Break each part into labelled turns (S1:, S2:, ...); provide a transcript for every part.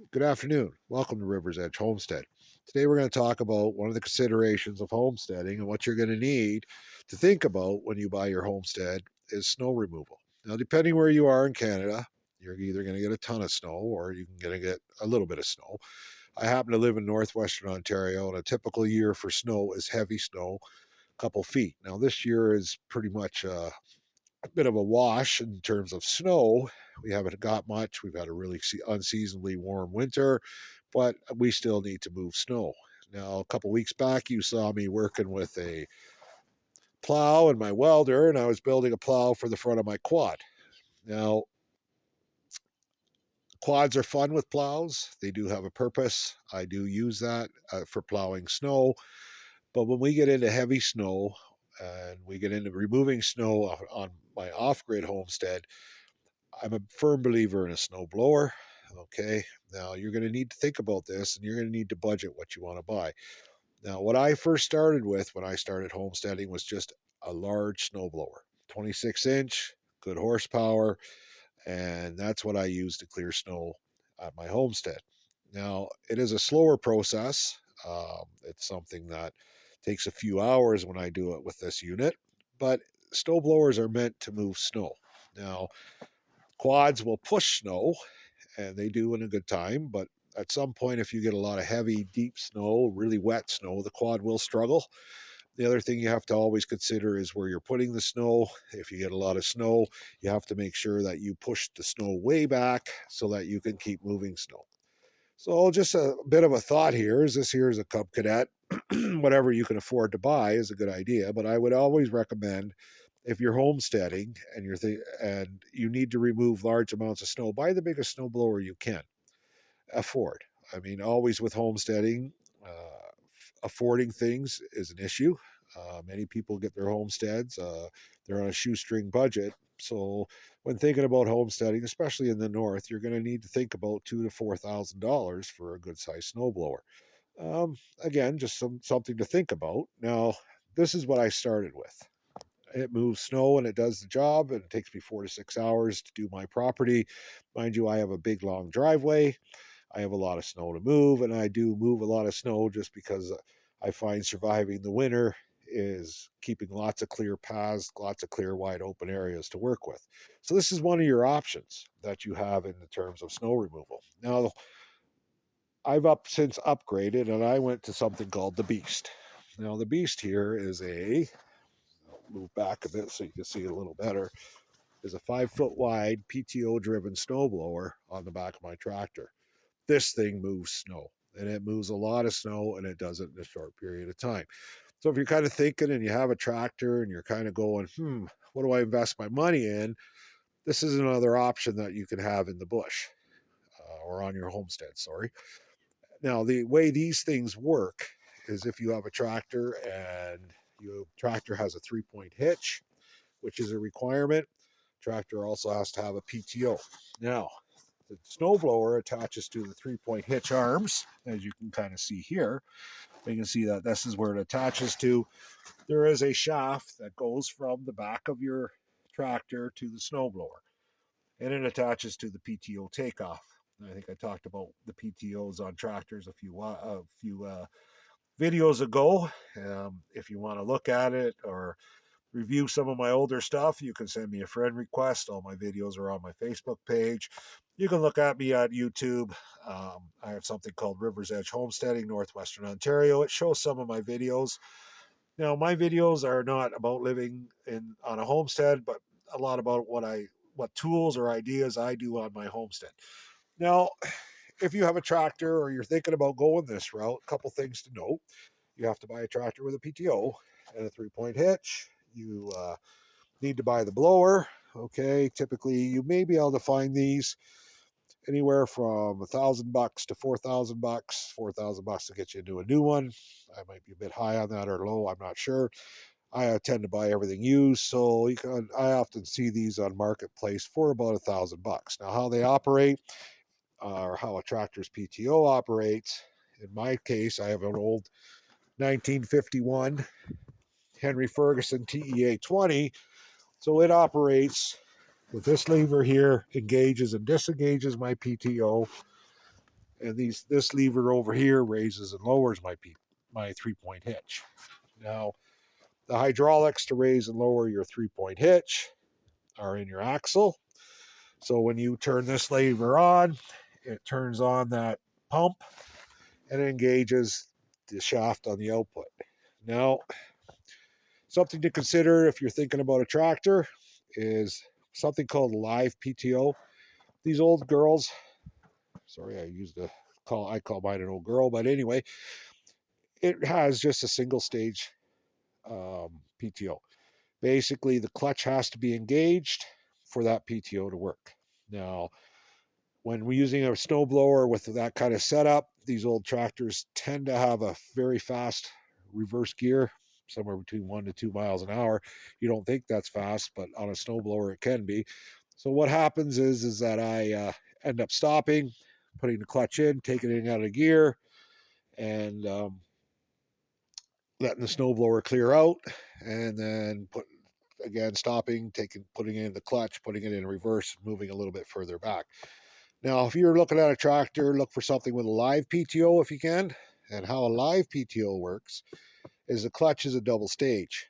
S1: Good afternoon. Welcome to River's Edge Homestead. Today we're going to talk about one of the considerations of homesteading and what you're going to need to think about when you buy your homestead is snow removal. Now, depending where you are in Canada, you're either going to get a ton of snow or you can get a little bit of snow. I happen to live in northwestern Ontario, and a typical year for snow is heavy snow, a couple feet. Now, this year is pretty much a bit of a wash in terms of snow. We haven't got much. We've had a really unseasonably warm winter, but we still need to move snow. Now, a couple weeks back, you saw me working with a plow and my welder, and I was building a plow for the front of my quad. Now, quads are fun with plows. They do have a purpose. I do use that for plowing snow. But when we get into heavy snow and we get into removing snow on my off grid homestead, I'm a firm believer in a snow blower. Okay. Now you're going to need to think about this and you're going to need to budget what you want to buy. Now, what I first started with when I started homesteading was just a large snow blower, 26-inch, good horsepower, and that's what I use to clear snow at my homestead. Now, it is a slower process. It's something that takes a few hours when I do it with this unit, but snow blowers are meant to move snow. Now, quads will push snow, and they do in a good time, but at some point, if you get a lot of heavy, deep snow, really wet snow, the quad will struggle. The other thing you have to always consider is where you're putting the snow. If you get a lot of snow, you have to make sure that you push the snow way back so that you can keep moving snow. So just a bit of a thought here is this here is a Cub Cadet. Whatever you can afford to buy is a good idea, but I would always recommend if you're homesteading and and you need to remove large amounts of snow, buy the biggest snow blower you can afford. I mean, always with homesteading, affording things is an issue. Many people get their homesteads; they're on a shoestring budget. So, when thinking about homesteading, especially in the north, you're going to need to think about $2,000 to $4,000 for a good sized snowblower. Again, just something to think about. Now, this is what I started with. It moves snow and it does the job, and it takes me 4 to 6 hours to do my property. Mind you, I have a big long driveway. I have a lot of snow to move, and I do move a lot of snow just because I find surviving the winter is keeping lots of clear paths, lots of clear, wide open areas to work with. So, this is one of your options that you have in the terms of snow removal. Now, I've since upgraded and I went to something called the Beast. Now, the Beast here is move back a bit so you can see it a little better, is a 5 foot wide PTO driven snowblower on the back of my tractor. This thing moves snow, and it moves a lot of snow, and it does it in a short period of time. So if you're kind of thinking and you have a tractor and you're kind of going, what do I invest my money in? This is another option that you can have in the bush or on your homestead. Sorry. Now, the way these things work is if you have a tractor and your tractor has a 3 point hitch, which is a requirement, tractor also has to have a PTO. Now, the snowblower attaches to the 3 point hitch arms, as you can kind of see here. You can see that this is where it attaches to. There is a shaft that goes from the back of your tractor to the snowblower, and it attaches to the PTO takeoff. I think I talked about the PTOs on tractors a few videos ago. If you want to look at it or review some of my older stuff, you can send me a friend request. All my videos are on my Facebook page. You can look at me at YouTube. I have something called River's Edge Homesteading, Northwestern Ontario. It shows some of my videos. Now, my videos are not about living in on a homestead, but a lot about what tools or ideas I do on my homestead. Now, if you have a tractor or you're thinking about going this route, a couple things to note. You have to buy a tractor with a PTO and a 3 point hitch. You need to buy the blower. Okay, typically you may be able to find these anywhere from $1,000 to $4,000. $4,000 to get you into a new one. I might be a bit high on that or low. I'm not sure. I tend to buy everything used, so I often see these on marketplace for about $1,000. Now, how they operate, or how a tractor's PTO operates. In my case, I have an old 1951 Henry Ferguson TEA 20, so it operates with this lever here, engages and disengages my PTO, And this lever over here raises and lowers my 3-point hitch. Now, the hydraulics to raise and lower your 3-point hitch are in your axle. So when you turn this lever on, it turns on that pump and it engages the shaft on the output. Now, something to consider if you're thinking about a tractor is something called live PTO. These old girls, sorry, I call mine an old girl, but anyway, it has just a single stage PTO. Basically, the clutch has to be engaged for that PTO to work. Now, when we're using a snowblower with that kind of setup, these old tractors tend to have a very fast reverse gear, somewhere between 1 to 2 miles an hour. You don't think that's fast, but on a snowblower it can be. So what happens is that I end up stopping, putting the clutch in, taking it out of gear, and letting the snowblower clear out, and then stopping, putting it in the clutch, putting it in reverse, moving a little bit further back. Now, if you're looking at a tractor, look for something with a live PTO if you can. And how a live PTO works is the clutch is a double stage,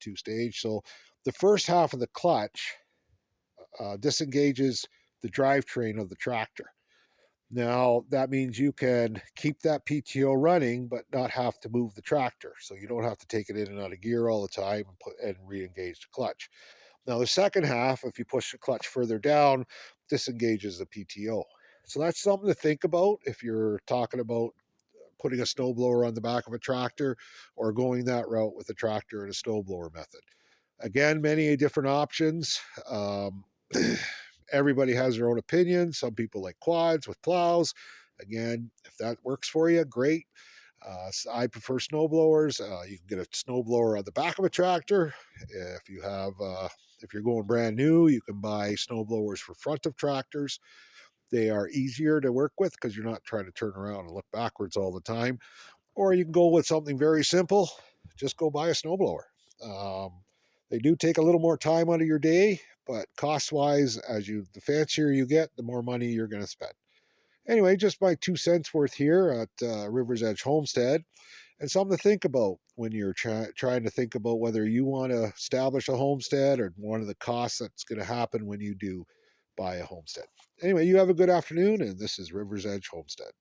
S1: 2-stage. So the first half of the clutch disengages the drivetrain of the tractor. Now, that means you can keep that PTO running, but not have to move the tractor. So you don't have to take it in and out of gear all the time and re-engage the clutch. Now, the second half, if you push the clutch further down, disengages the PTO. So that's something to think about if you're talking about putting a snowblower on the back of a tractor or going that route with a tractor and a snowblower method. Again, many different options. Everybody has their own opinion. Some people like quads with plows. Again, if that works for you, great. So I prefer snowblowers. You can get a snowblower on the back of a tractor. If you're going brand new, you can buy snowblowers for front of tractors. They are easier to work with because you're not trying to turn around and look backwards all the time. Or you can go with something very simple. Just go buy a snowblower. Um, they do take a little more time out of your day, but cost-wise, the fancier you get, the more money you're going to spend. Anyway, just my 2 cents worth here at River's Edge Homestead, and something to think about when you're trying to think about whether you want to establish a homestead or one of the costs that's going to happen when you do buy a homestead. Anyway, you have a good afternoon, and this is River's Edge Homestead.